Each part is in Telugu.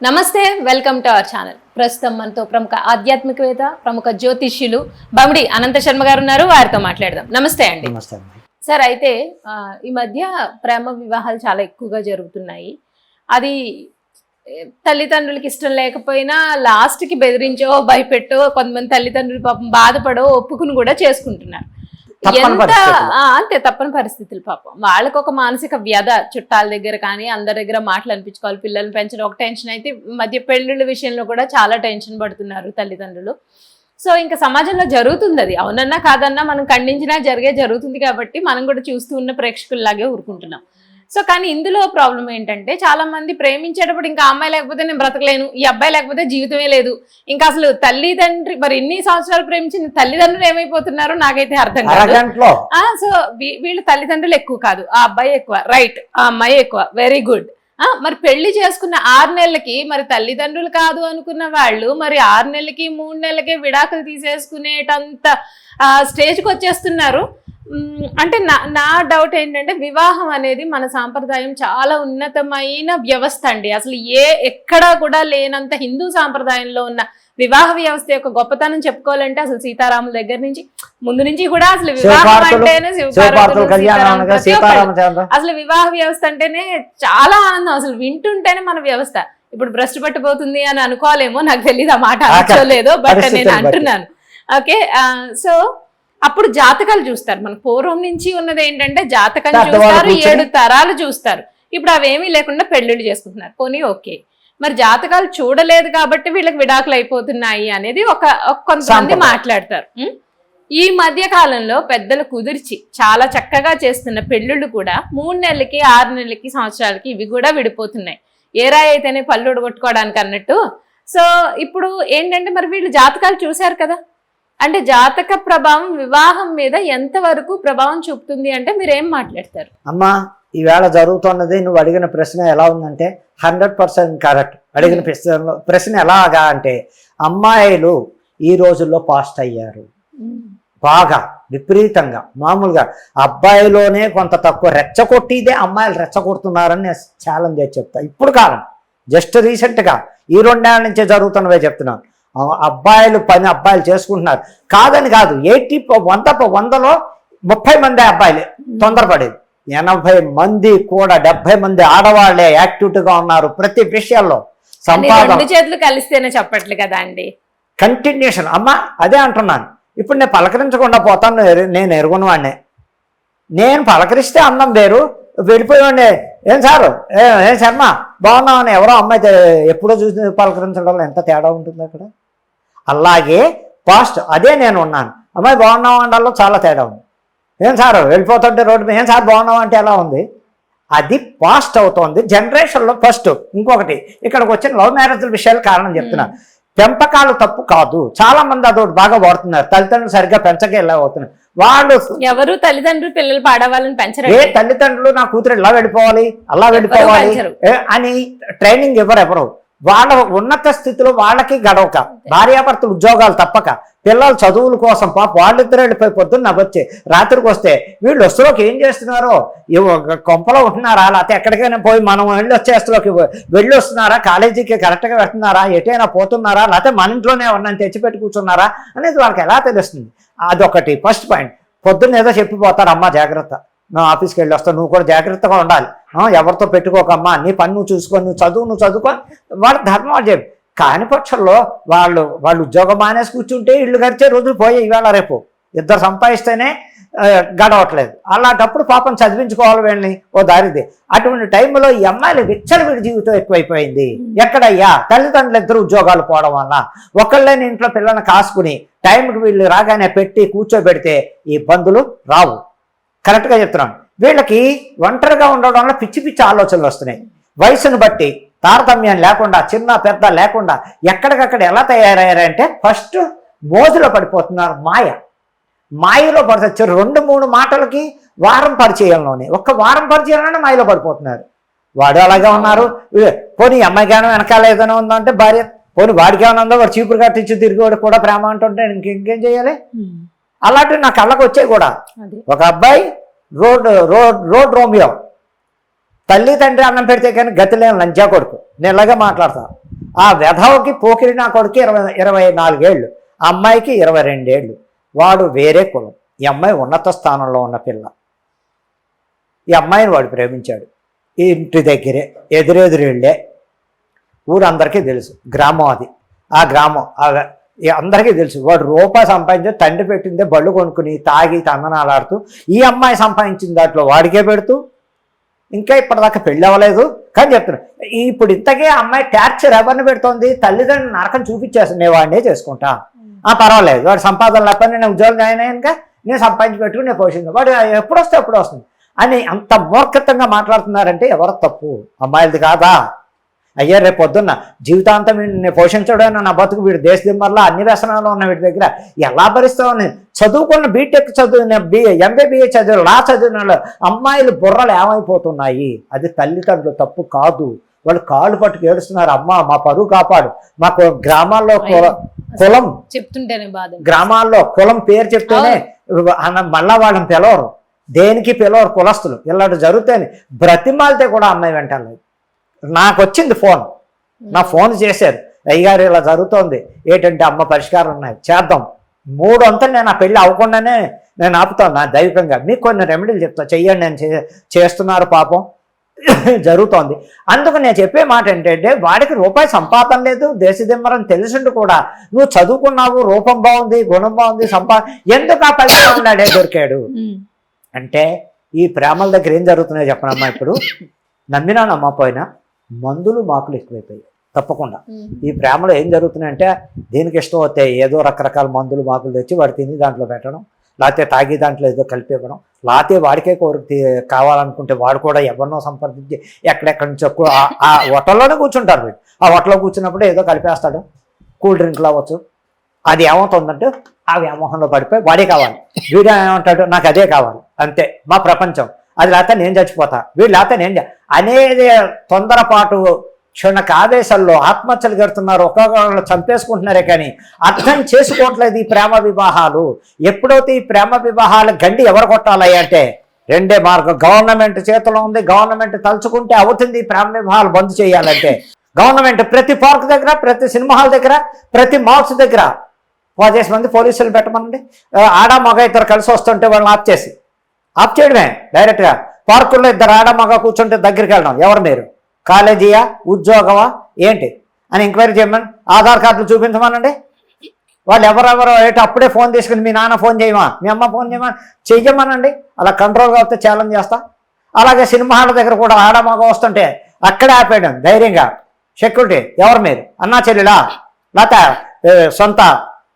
నమస్తే, వెల్కమ్ టు అవర్ ఛానల్. ప్రస్తుతం మనతో ప్రముఖ ఆధ్యాత్మికవేత్త, ప్రముఖ జ్యోతిష్యులు బమిడి అనంత శర్మ గారు ఉన్నారు. వారితో మాట్లాడదాం. నమస్తే అండి. సార్, అయితే ఈ మధ్య ప్రేమ వివాహాలు చాలా ఎక్కువగా జరుగుతున్నాయి. అది తల్లిదండ్రులకి ఇష్టం లేకపోయినా లాస్ట్కి బెదిరించో భయపెట్టో కొంతమంది తల్లిదండ్రులు పాపం బాధపడో ఒప్పుకుని కూడా చేసుకుంటున్నారు. అంతే, తప్పని పరిస్థితులు. పాపం వాళ్ళకి ఒక మానసిక వ్యధ, చుట్టాల దగ్గర కానీ అందరి దగ్గర మాటలు అనిపించుకోవాలి, పిల్లల్ని పెంచడం ఒక టెన్షన్. అయితే మధ్య పెళ్ళిళ్ళ విషయంలో కూడా చాలా టెన్షన్ పడుతున్నారు తల్లిదండ్రులు. సో ఇంకా సమాజంలో జరుగుతుంది, అది అవునన్నా కాదన్నా మనం ఖండించినా జరుగుతుంది. కాబట్టి మనం కూడా చూస్తూ ఉన్న ప్రేక్షకుల్లాగే ఊరుకుంటున్నాం. సో కానీ ఇందులో ప్రాబ్లం ఏంటంటే, చాలా మంది ప్రేమించేటప్పుడు ఇంకా అమ్మాయి లేకపోతే నేను బ్రతకలేను, ఈ అబ్బాయి లేకపోతే జీవితమే లేదు, ఇంకా అసలు తల్లిదండ్రి మరి ఇన్ని సంవత్సరాలు ప్రేమించిన తల్లిదండ్రులు ఏమైపోతున్నారో నాకైతే అర్థం కాదు. సో వీళ్ళ తల్లిదండ్రులు ఎక్కువ కాదు, ఆ అబ్బాయి ఎక్కువ, రైట్, ఆ అమ్మాయి ఎక్కువ, వెరీ గుడ్. మరి పెళ్లి చేసుకున్న 6 నెలలకి మరి తల్లిదండ్రులు కాదు అనుకున్న వాళ్ళు మరి 6 నెలలకి 3 నెలలకే విడాకులు తీసేసుకునేటంత స్టేజ్కి వచ్చేస్తున్నారు. అంటే నా డౌట్ ఏంటంటే, వివాహం అనేది మన సాంప్రదాయం చాలా ఉన్నతమైన వ్యవస్థ అండి. అసలు ఎక్కడా కూడా లేనంత హిందూ సాంప్రదాయంలో ఉన్న వివాహ వ్యవస్థ యొక్క గొప్పతనం చెప్పుకోవాలంటే అసలు సీతారాముల దగ్గర నుంచి ముందు నుంచి కూడా అసలు వివాహం అంటేనే అసలు వివాహ వ్యవస్థ అంటేనే చాలా ఆనందం. అసలు వింటుంటేనే మన వ్యవస్థ ఇప్పుడు భ్రష్టు పట్టిపోతుంది అని అనుకోవాలేమో, నాకు తెలియదు, ఆ మాట అనుకోలేదో, బట్ నేను అంటున్నాను. ఓకే, సో అప్పుడు జాతకాలు చూస్తారు. మనకు పూర్వం నుంచి ఉన్నది ఏంటంటే జాతకం చూస్తారు, 7 తరాలు చూస్తారు. ఇప్పుడు అవేమీ లేకుండా పెళ్లిళ్ళు చేసుకుంటున్నారు. పోనీ ఓకే, మరి జాతకాలు చూడలేదు కాబట్టి వీళ్ళకి విడాకులు అయిపోతున్నాయి అనేది కొంతమంది మాట్లాడతారు. ఈ మధ్య కాలంలో పెద్దలు కుదిర్చి చాలా చక్కగా చేస్తున్న పెళ్ళిళ్ళు కూడా 3 నెలలకి 6 నెలలకి సంవత్సరాలకి ఇవి కూడా విడిపోతున్నాయి. ఏ రాయి అయితేనే పళ్ళు కొట్టుకోవడానికి అన్నట్టు. సో ఇప్పుడు ఏంటంటే, మరి వీళ్ళు జాతకాలు చూశారు కదా, అంటే జాతక ప్రభావం వివాహం మీద ఎంతవరకు ప్రభావం చూపుతుంది అంటే మీరేం మాట్లాడతారు? అమ్మా, ఈవేళ జరుగుతున్నది నువ్వు అడిగిన ప్రశ్న ఎలా ఉందంటే 100% కరెక్ట్. అడిగిన ప్రశ్న ఎలాగా అంటే, అమ్మాయిలు ఈ రోజుల్లో పాస్ట్ అయ్యారు బాగా విపరీతంగా. మామూలుగా అబ్బాయిలోనే కొంత తక్కువ రెచ్చగొట్టిదే అమ్మాయిలు రెచ్చగొడుతున్నారని నేను ఛాలెంజ్ చేసి చెప్తా. ఇప్పుడు కాలం జస్ట్ రీసెంట్గా ఈ 2 ఏళ్ల నుంచే జరుగుతున్నవే చెప్తున్నాను. అబ్బాయిలు చేసుకుంటున్నారు కాదని కాదు. 100లో 30 మంది అబ్బాయిలే తొందరపడేది, 80 మంది కూడా 70 మంది ఆడవాళ్లే యాక్టివ్గా ఉన్నారు ప్రతి విషయాల్లో. సంపాదన చేతులు కలిస్తేనే చెప్పట్లు కదా అండి, కంటిన్యూషన్. అమ్మ అదే అంటున్నాను. ఇప్పుడు నేను పలకరించకుండా పోతాను, నేను ఎరుగున్నవాడినే. నేను పలకరిస్తే అన్నం వేరు, వెళ్ళిపోయాడే ఏం సారు ఏం శర్మ బాగున్నామని ఎవరో అమ్మాయి ఎప్పుడో చూసి పలకరించడంలో ఎంత తేడా ఉంటుంది అక్కడ. అలాగే పాస్ట్ అదే నేను ఉన్నాను, అమ్మాయి బాగున్నావు అనడంలో చాలా తేడా ఉంది. ఏం సార్ వెళ్ళిపోతుంటే రోడ్డు మీద ఏం సార్ బాగున్నావు అంటే ఎలా ఉంది. అది పాస్ట్ అవుతోంది జనరేషన్లో. ఫస్ట్ ఇంకొకటి, ఇక్కడికి వచ్చిన లవ్ మ్యారేజ్ విషయాలు కారణం చెప్తున్నా. పెంపకాలు తప్పు కాదు, చాలా మంది అదొకటి బాగా వాడుతున్నారు. తల్లిదండ్రులు సరిగ్గా పెంచకే ఇలా అవుతున్నారు. వాళ్ళు ఎవరు తల్లిదండ్రులు పిల్లలు పాడవాళ్ళని పెంచరు. తల్లిదండ్రులు నా కూతురు ఇలా వెళ్ళిపోవాలి అలా వెళ్ళిపోవాలి అని ట్రైనింగ్ ఎవరు వాళ్ళ ఉన్నత స్థితిలో వాళ్ళకి గడవక, భార్యాభర్తలు ఉద్యోగాలు తప్పక, పిల్లల చదువుల కోసం పాప వాళ్ళిద్దరు వెళ్ళిపోయి పొద్దున్న వచ్చి రాత్రికి వస్తే వీళ్ళు వస్తులోకి ఏం చేస్తున్నారో, కొంపలో ఉంటున్నారా లేకపోతే ఎక్కడికైనా పోయి మనం వచ్చేస్తులోకి వెళ్ళి వస్తున్నారా, కాలేజీకి కరెక్ట్గా వెళ్తున్నారా, ఎటైనా పోతున్నారా, లేకపోతే మన ఇంట్లోనే ఉన్నాను తెచ్చిపెట్టి కూర్చున్నారా అనేది వాళ్ళకి ఎలా తెలుస్తుంది. అదొకటి ఫస్ట్ పాయింట్. పొద్దున్న ఏదో చెప్పిపోతారు, అమ్మ జాగ్రత్త, నువ్వు ఆఫీస్కి వెళ్ళి వస్తావు, నువ్వు కూడా జాగ్రత్తగా ఉండాలి, ఎవరితో పెట్టుకోకమ్మా, నీ పని నువ్వు చూసుకొని నువ్వు చదువుకో, వాళ్ళ ధర్మం వాళ్ళు చెప్పి. కాని పక్షంలో వాళ్ళు ఉద్యోగం మానేసి కూర్చుంటే ఇళ్ళు గడిచే రోజులు పోయే ఇవాళ రేపు ఇద్దరు సంపాదిస్తేనే గడవట్లేదు. అలాంటప్పుడు పాపం చదివించుకోవాలి వీళ్ళని ఓ దారిది. అటువంటి టైంలో ఈ అమ్మాయిలు విచ్చలవిడి జీవితం ఎక్కువైపోయింది. ఎక్కడయ్యా తల్లిదండ్రులు ఇద్దరు ఉద్యోగాలు పోవడం వల్ల ఒకళ్ళని ఇంట్లో పిల్లల్ని కాసుకుని టైంకి వీళ్ళు రాగానే పెట్టి కూర్చోబెడితే ఈ ఇబ్బందులు రావు. కరెక్ట్గా చెప్తున్నాను. వీళ్ళకి ఒంటరిగా ఉండడం వల్ల పిచ్చి పిచ్చి ఆలోచనలు వస్తున్నాయి. వయసును బట్టి తారతమ్యం లేకుండా, చిన్న పెద్ద లేకుండా ఎక్కడికక్కడ ఎలా తయారయ్యారంటే, ఫస్ట్ మోజులో పడిపోతున్నారు, మాయలో పడితే 2-3 మాటలకి వారం పరిచయంలోనే, ఒక్క వారం పరిచయంలోనే మాయలో పడిపోతున్నారు. వాడు అలాగే ఉన్నారు. పోనీ అమ్మాయికి ఏమైనా వెనకాల ఏదైనా ఉందంటే భార్య, పోనీ వాడికి ఏమైనా ఉందో వాడు చీపురు కట్టించి తిరిగి వాడు కూడా ప్రేమ అంటుంటే ఇంకేం చేయాలి. అలాంటివి నా కళ్ళకు వచ్చాయి కూడా. ఒక అబ్బాయి రోడ్ రోమియో, తల్లి తండ్రి అన్నం పెడితే కానీ గతి లేని లంచా కొడుకు, నేను ఇలాగే మాట్లాడతా. ఆ వెధవకి పోకిరి నా కొడుకు 24 ఏళ్ళు, ఆ అమ్మాయికి 22 ఏళ్ళు. వాడు వేరే కులం, ఈ అమ్మాయి ఉన్నత స్థానంలో ఉన్న పిల్ల. ఈ అమ్మాయిని వాడు ప్రేమించాడు. ఈ ఇంటి దగ్గరే ఎదురెదురెళ్ళే, ఊరందరికీ తెలుసు, గ్రామం అది. ఆ గ్రామం అందరికీ తెలుసు. వాడు రూపాయి సంపాదించి తండ్రి పెట్టిందే బళ్ళు కొనుక్కుని తాగి తందనాలాడుతూ ఈ అమ్మాయి సంపాదించిన దాంట్లో వాడికే పెడుతూ, ఇంకా ఇప్పటిదాకా పెళ్ళి అవ్వలేదు కానీ చెప్తున్నా. ఇప్పుడు ఇంతకే అమ్మాయి టార్చర్ ఎవరిని పెడుతోంది? తల్లిదండ్రులు నరకం చూపించేస్తుంది, నేను వాడినే చేసుకుంటా, పర్వాలేదు, వాడు సంపాదన లేకపోతే నేను ఉద్యోగం జాయిన్ అయ్యాక నేను సంపాదించి పెట్టుకుని నేను పోషింది, వాడు ఎప్పుడు వస్తే ఎప్పుడు వస్తుంది అని అంత మూర్ఖత్వంగా మాట్లాడుతున్నారంటే ఎవరు తప్పు? అమ్మాయిలది కాదా? అయ్యా రేపు పొద్దున్న జీవితాంతం నేను పోషించడం నా బతుకు, వీడు దేశదిమ్మర్లా అన్ని వ్యసనాలు ఉన్న వీటి దగ్గర ఎలా భరిస్తామని చదువుకున్న బీటెక్ చదివిన ఎంబీబీఏ చదివిన లా చదివిన అమ్మాయిలు బుర్రలు ఏమైపోతున్నాయి? అది తల్లిదండ్రులు తప్పు కాదు. వాళ్ళు కాళ్ళు పట్టుకు ఏడుస్తున్నారు, అమ్మ మా పరువు కాపాడు. మాకు గ్రామాల్లో కులం చెప్తుంటేనే బాధ, గ్రామాల్లో కులం పేరు చెప్తేనే మళ్ళా వాళ్ళని పిలవరు, దేనికి పిలవరు కులస్తులు. ఇలాంటి జరుగుతాయని బ్రతిమాలితే కూడా అమ్మాయి వెంటలేదు. నాకు వచ్చింది ఫోన్, నా ఫోన్ చేశారు, అయ్యగారు ఇలా జరుగుతోంది ఏంటంటే అమ్మ పరిష్కారం ఉన్నాయి చేద్దాం. 3 వంతులు నేను ఆ పెళ్ళి అవ్వకుండానే నేను ఆపుతాను నా దైవికంగా. మీకు కొన్ని రెమెడీలు చెప్తా, చెయ్యండి. నేను చేస్తున్నారు పాపం జరుగుతోంది. అందుకు నేను చెప్పే మాట ఏంటంటే వాడికి రూపాయి సంపాదన లేదు, దేశదిమ్మరం తెలిసిండు కూడా. నువ్వు చదువుకున్నావు, రూపం బాగుంది, గుణం బాగుంది, ఎందుకు ఆ పల్లె దొరికాడు అంటే ఈ ప్రేమల దగ్గర ఏం జరుగుతున్నాయో చెప్పనమ్మా. ఇప్పుడు నమ్మినా నమ్మపోయినా మందులు మాకులు ఎక్కువైపోయాయి తప్పకుండా. ఈ ప్రేమలో ఏం జరుగుతున్నాయంటే దేనికి ఇష్టం అవుతాయి ఏదో రకరకాల మందులు మాకులు తెచ్చి వాడు తిని దాంట్లో పెట్టడం, లేకపోతే తాగి దాంట్లో ఏదో కలిపి ఇవ్వడం, లేకపోతే వాడికే కావాలనుకుంటే వాడు కూడా ఎవరినో సంప్రదించి ఎక్కడెక్కడి నుంచో ఆ హోటల్లోనే కూర్చుంటారు. వీడు ఆ హోటల్లో కూర్చున్నప్పుడు ఏదో కలిపేస్తాడు, కూల్ డ్రింక్లు అవ్వచ్చు. అది ఏమవుతుందంటే ఆ వ్యామోహంలో పడిపోయి వాడే కావాలి, వీడు ఏమంటాడు నాకు అదే కావాలి, అంతే మా ప్రపంచం. అది లేకపోతే నేను చచ్చిపోతా, వీడు లేకపోతే నేను అనేది తొందరపాటు క్షణక ఆవేశాల్లో ఆత్మహత్యలు గడుతున్నారు, ఒక్కొక్కరు చంపేసుకుంటున్నారే కానీ అర్థం చేసుకోవట్లేదు ఈ ప్రేమ వివాహాలు. ఎప్పుడైతే ఈ ప్రేమ వివాహాల గండి ఎవరు కొట్టాలి అంటే 2 మార్గం. గవర్నమెంట్ చేతిలో ఉంది, గవర్నమెంట్ తలుచుకుంటే అవుతుంది. ఈ ప్రేమ వివాహాలు బంద్ చేయాలంటే గవర్నమెంట్ ప్రతి పార్క్ దగ్గర, ప్రతి సినిమా హాల్ దగ్గర, ప్రతి మాల్స్ దగ్గర 10 మంది పోలీసులు పెట్టమనండి. ఆడ మగ ఇద్దరు కలిసి వస్తుంటే వాళ్ళని ఆఫ్ చేయడమే డైరెక్ట్గా. పార్కుల్లో 2 ఆడ మగ కూర్చుంటే దగ్గరికి వెళ్ళడం, ఎవరు మీరు, కాలేజీయా, ఉద్యోగమా ఏంటి అని ఎంక్వైరీ చేయమని, ఆధార్ కార్డులు చూపించమనండి. వాళ్ళు ఎవరెవరో ఏంటి అప్పుడే ఫోన్ తీసుకుని మీ నాన్న ఫోన్ చేయమా, మీ అమ్మ ఫోన్ చెయ్యమనండి. అలా కంట్రోల్ కాకపోతే ఛాలెంజ్ చేస్తా. అలాగే సినిమా హాల్ దగ్గర కూడా ఆడ మగ వస్తుంటే అక్కడే ఆపేయడం ధైర్యంగా. సెక్యూరిటీ ఎవరు మీరు, అన్నా చెల్లిలా, లేకపోతే సొంత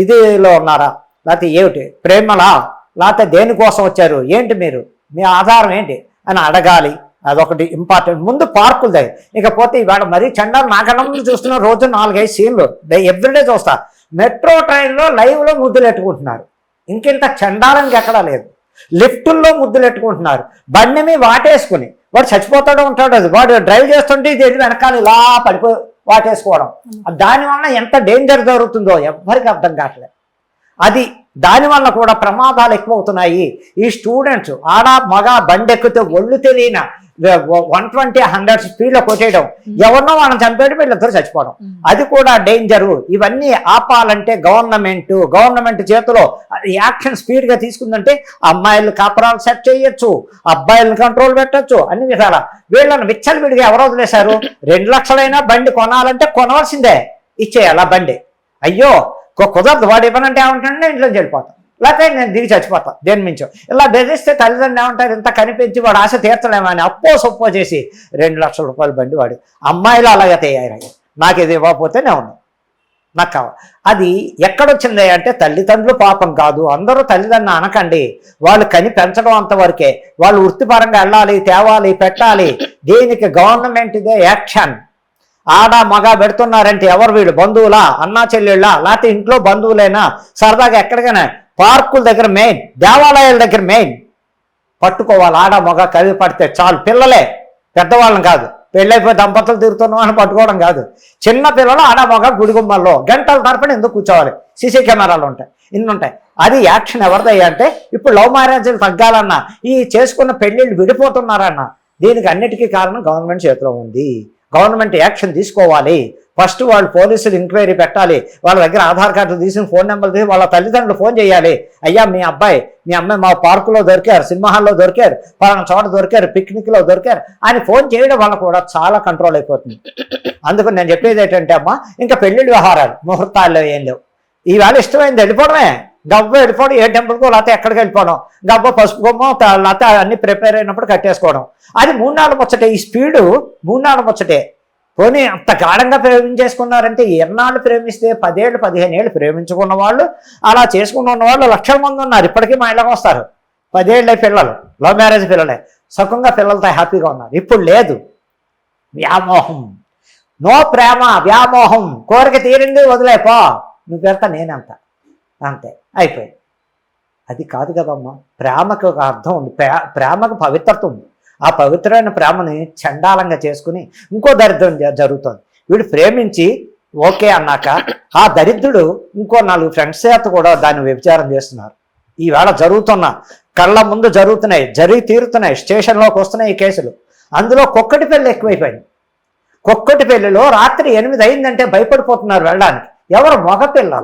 ఇదిలో ఉన్నారా, లేకపోతే ఏమిటి ప్రేమలా, లేకపోతే దేనికోసం వచ్చారు, ఏంటి మీరు, మీ ఆధారం ఏంటి అని అడగాలి. అదొకటి ఇంపార్టెంట్. ముందు పార్కులు దగ్గర. ఇకపోతే ఇవాళ మరీ చండాలు నాకన్నా ముందు చూస్తున్న రోజు 4-5 సీన్లు ఎవ్రీడే చూస్తా. మెట్రో ట్రైన్లో లైవ్లో ముద్దులు ఎట్టుకుంటున్నారు, ఇంకింత చండాలంగా ఎక్కడా లేదు. లిఫ్టుల్లో ముద్దులు ఎట్టుకుంటున్నారు, బండి మీద వాటేసుకుని వాడు చచ్చిపోతాడో ఉంటాడు. అది వాడు డ్రైవ్ చేస్తుంటే ఇది వెనకాల ఇలా పడిపోయి వాటేసుకోవడం, దానివల్ల ఎంత డేంజర్ జరుగుతుందో ఎవ్వరికి అర్థం కావట్లేదు. అది దానివల్ల కూడా ప్రమాదాలు ఎక్కువ అవుతున్నాయి. ఈ స్టూడెంట్స్ ఆడ మగ బండి ఎక్కితే ఒళ్ళు తెలియన 120-100 స్పీడ్లో కొట్టేయడం, ఎవరినో వాళ్ళని చంపేయడం, వీళ్ళిద్దరూ చచ్చిపోవడం, అది కూడా డేంజరు. ఇవన్నీ ఆపాలంటే గవర్నమెంట్ చేతిలో యాక్షన్ స్పీడ్గా తీసుకుందంటే అమ్మాయిలు కాపురాలు సెట్ చేయొచ్చు, అబ్బాయిలను కంట్రోల్ పెట్టచ్చు, అన్ని విధాలా. వీళ్ళని విచ్చలవిడిగా ఎవరు వదిలేశారు? 2 లక్షలైనా బండి కొనాలంటే కొనవలసిందే, ఇచ్చేయాలి బండి. అయ్యో కుదరదు, వాడు ఇవ్వనంటే ఏమంటాడంటే ఇంట్లో వెళ్ళిపోతాం, లేకపోతే నేను దిగి చచ్చిపోతాను దేని మించో. ఇలా బెదిరిస్తే తల్లిదండ్రులు ఏమంటారు, ఇంత కనిపించి వాడు ఆశ తీర్చలేమని అప్పో చేసి 2 లక్షల రూపాయలు బండి వాడి. అమ్మాయిలు అలాగే తయారయ్యాయి, నాకు ఇది ఇవ్వకపోతే నేను ఉన్నాను, నాకు కావాలి. అది ఎక్కడొచ్చింది అంటే తల్లిదండ్రులు పాపం కాదు, అందరూ తల్లిదండ్రులు అనకండి. వాళ్ళు కని పెంచడం అంతవరకే. వాళ్ళు వృత్తిపరంగా వెళ్ళాలి, తేవాలి, పెట్టాలి. దీనికి గవర్నమెంట్ ఇదే యాక్షన్. ఆడ మగ పెడుతున్నారంటే ఎవరు వీళ్ళు, బంధువులా, అన్నా చెల్లెళ్ళా, లేకపోతే ఇంట్లో బంధువులైనా సరదాగా ఎక్కడికైనా పార్కుల దగ్గర మెయిన్, దేవాలయాల దగ్గర మెయిన్ పట్టుకోవాలి. ఆడ మగ కలిసి పడితే చాలు. పిల్లలే, పెద్దవాళ్ళని కాదు. పెళ్ళైపోయి దంపతులు తిరుగుతున్నాం అని పట్టుకోవడం కాదు. చిన్న పిల్లలు ఆడ మగ గుడిగుమ్మల్లో గంటల తరపున ఎందుకు కూర్చోవాలి, సీసీ కెమెరాలు ఉంటాయి, ఇన్ని ఉంటాయి. అది యాక్షన్ ఎవరిదయ్యా అంటే ఇప్పుడు లవ్ మ్యారేజ్లు తగ్గాలన్నా, ఈ చేసుకున్న పెళ్ళిళ్ళు విడిపోతున్నారన్నా, దీనికి అన్నిటికీ కారణం గవర్నమెంట్ చేతిలో ఉంది. గవర్నమెంట్ యాక్షన్ తీసుకోవాలి. ఫస్ట్ వాళ్ళు పోలీసులు ఎంక్వైరీ పెట్టాలి, వాళ్ళ దగ్గర ఆధార్ కార్డు తీసుకుని ఫోన్ నెంబర్ తీసి వాళ్ళ తల్లిదండ్రులు ఫోన్ చేయాలి. అయ్యా మీ అమ్మాయి మా పార్కులో దొరికారు, సినిమా హాల్లో దొరికారు, పలానా చోట దొరికారు, పిక్నిక్లో దొరికారు అని ఫోన్ చేయడం వల్ల కూడా చాలా కంట్రోల్ అయిపోతుంది. అందుకు నేను చెప్పేది ఏంటంటే అమ్మా, ఇంకా పెళ్లిళ్ళ వ్యవహారాలు ముహూర్తాల్లో ఏం లేవు. ఈవేళ ఇష్టమైంది వెళ్ళిపోవడమే, గవ్వ వెళ్ళిపోవడం, ఏ టెంపుల్కో లేకపోతే ఎక్కడికి వెళ్ళిపోవడం, గవ్వ పసుపు బొమ్మ లేకపోతే అన్ని ప్రిపేర్ అయినప్పుడు కట్టేసుకోవడం. అది 3 నాళ్ళు ముచ్చటే. ఈ స్పీడు 3 నాళ్ళు ముచ్చటే. పోనీ అంత గాఢంగా ప్రేమించేసుకున్నారంటే ఎన్నాళ్ళు ప్రేమిస్తే 10 ఏళ్ళు 15 ఏళ్ళు ప్రేమించుకున్న వాళ్ళు, అలా చేసుకున్న వాళ్ళు లక్షల మంది ఉన్నారు. ఇప్పటికీ మా ఇళ్ళకి వస్తారు 10 ఏళ్ళే పిల్లలు, లవ్ మ్యారేజ్ పిల్లలే, సుఖంగా పిల్లలతో హ్యాపీగా ఉన్నారు. ఇప్పుడు లేదు, వ్యామోహం. నో ప్రేమ, వ్యామోహం. కోరిక తీరింది, వదిలేపో, నువ్వు పెడతా నేనంత, అంతే అయిపోయింది. అది కాదు కదమ్మా. ప్రేమకు ఒక అర్థం ఉంది, ప్రేమకు పవిత్రత ఉంది. ఆ పవిత్రమైన ప్రేమని చండాలంగా చేసుకుని ఇంకో దరిద్రం జరుగుతుంది. వీడు ప్రేమించి ఓకే అన్నాక ఆ దరిద్రుడు ఇంకో 4 ఫ్రెండ్స్ చేత కూడా దాన్ని వ్యభిచారం చేస్తున్నారు. ఈవేళ జరుగుతున్న కళ్ళ ముందు జరుగుతున్నాయి, జరిగి తీరుతున్నాయి, స్టేషన్లోకి వస్తున్నాయి ఈ కేసులు. అందులో కుక్కటి పెళ్ళి ఎక్కువైపోయింది. కుక్కటి పెళ్ళిలో రాత్రి 8 అయిందంటే భయపడిపోతున్నారు వెళ్ళడానికి. ఎవరు? మగ పిల్లలు.